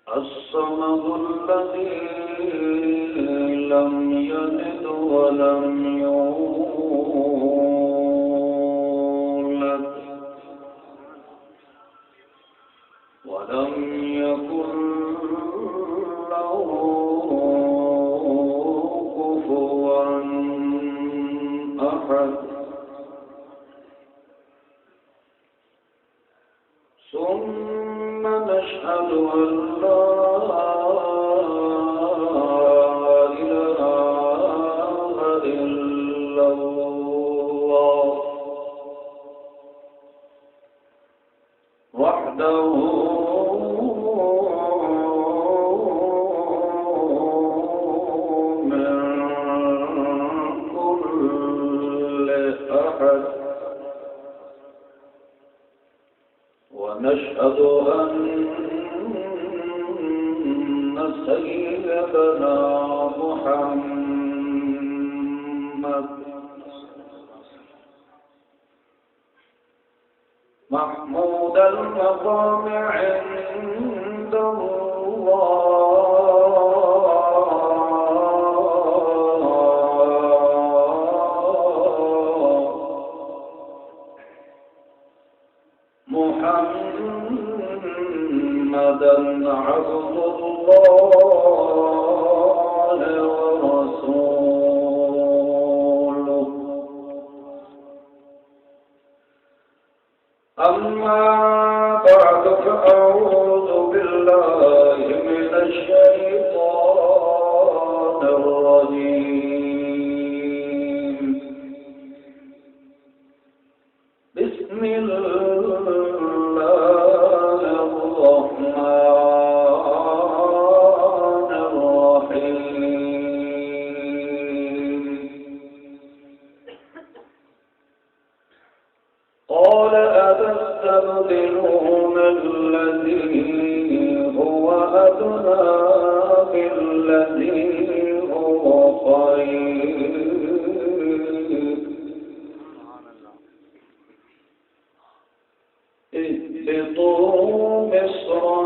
الصمد الذي لم يلد ولم يولد ولم يكن له كفوا أحد ثم نشهد أن لا إله إلا الله وحده من كل أحد ونشهد أن سيدنا محمد محمود المقام عند الله محمدا عبد الله ورسوله أما بعد فأعوذ بالله من الشيطان الرجيم بسم الله الرحمن الرحيم قال أتستبدلون الذي هو أدنى بالذي هو خير اهبطوا مصرا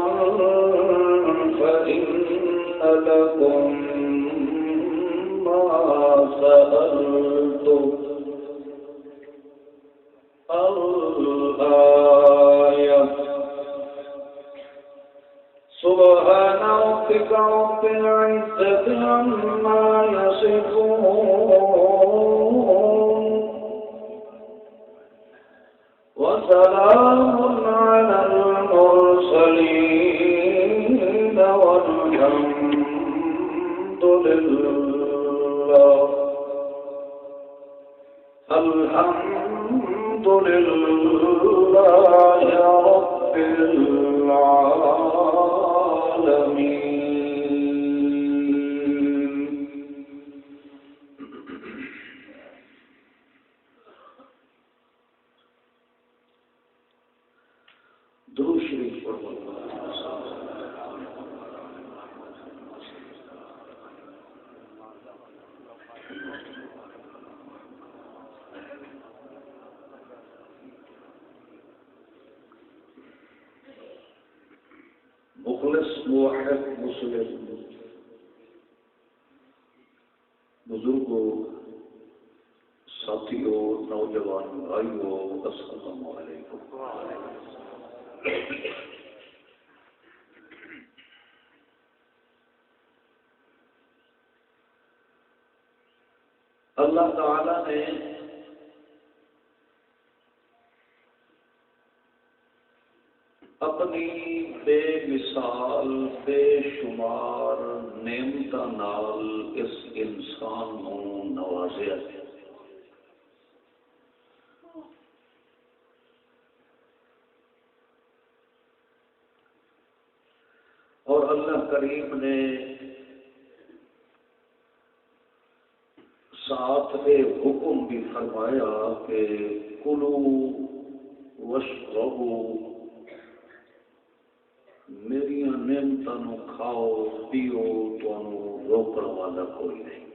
فإن لكم ما سألتم الآية سبحان ربك رب العزة عما يصفون وسلام على المرسلين والحمد لله الحمد لله رب العالمين. درود شریف پڑھو. مخلص موحد مسلم بزرگوں، ساتھیوں، نوجوان بھائیوں، السلام علیکم. اللہ تعالی نے اپنی بے مثال بے شمار نعمتاں نال اس انسان کو نوازیا ہے. اور اللہ کریم نے ساتھ حکم بھی فرمایا کہ کلو واشربو، میری نعمتوں کھاؤ پیو، تمہیں روکنے والا کوئی نہیں.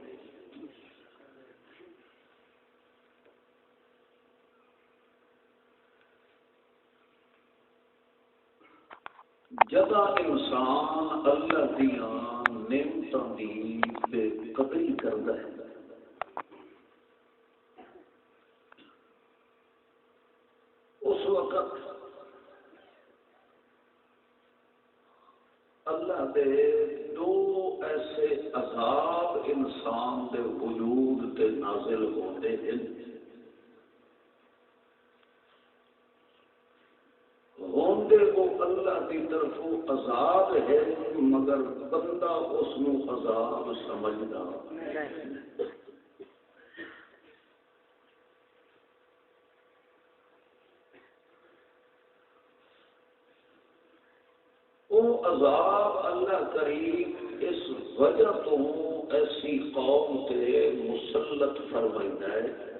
جدا انسان اللہ دیا نعمتوں کی بے قدری کرتا ہے اس وقت اللہ دے دو ایسے عذاب انسان دے وجود تے نازل ہوتے ہیں ہوندے وہ اللہ کی طرف عذاب ہے مگر بندہ اس نو عذاب سمجھدا وہ عذاب اللہ کریم اس وجہ تو ایسی قوم تے مسلط فرمائندا ہے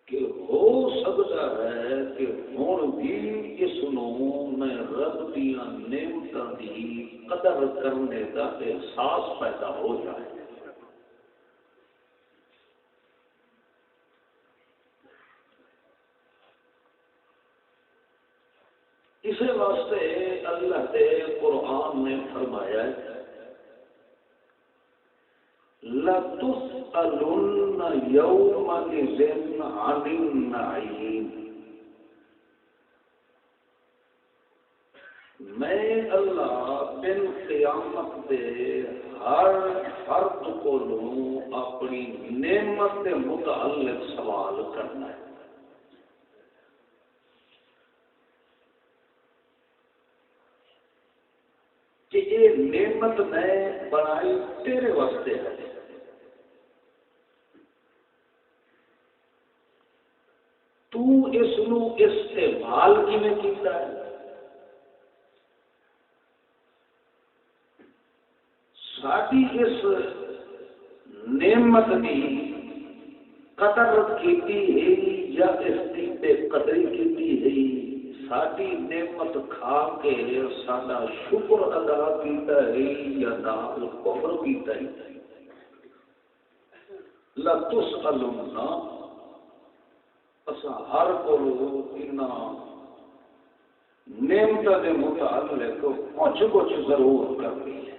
کہ ہو سکتا ہے کہ ہوں بھی اس نو میں رب دیا نعمتوں کی قدر کرنے کا احساس پیدا ہو جائے اسی واسطے اللہ کے قرآن نے فرمایا ہے لَتُسْأَلُنَّ يَوْمَئِذٍ عَنِ النَّعِيمِ میں اللہ دن قیامت دے ہر فرد کو اپنی نعمت کے متعلق سوال کرنا ہے کہ یہ نعمت میں بنائی تیرے واسطے ہے تو اس نو استعمال کیویں کیتا ہے ساری اس نعمت کی قدر کیتی ہے یا اس کی بے قدری کیتی ہے ساری نعمت کھا کے سارا شکر ادا کیتا ہے یا نال کفر کیتا ہے لَتُسْأَلُنَّ اسا ہر کو نعمت کے متعلق کچھ ضرور کرنی ہے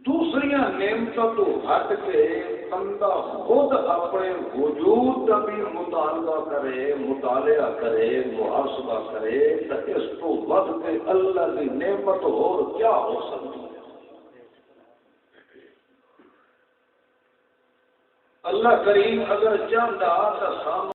دوسری نعمتوں تو ہٹ کے بندہ خود اپنے وجود کا بھی مطالعہ کرے محاسبہ کرے تو اس کو ود کے اللہ کی نعمت اور کیا ہو سکتی ہے اللہ کریم اگر چاہتا تو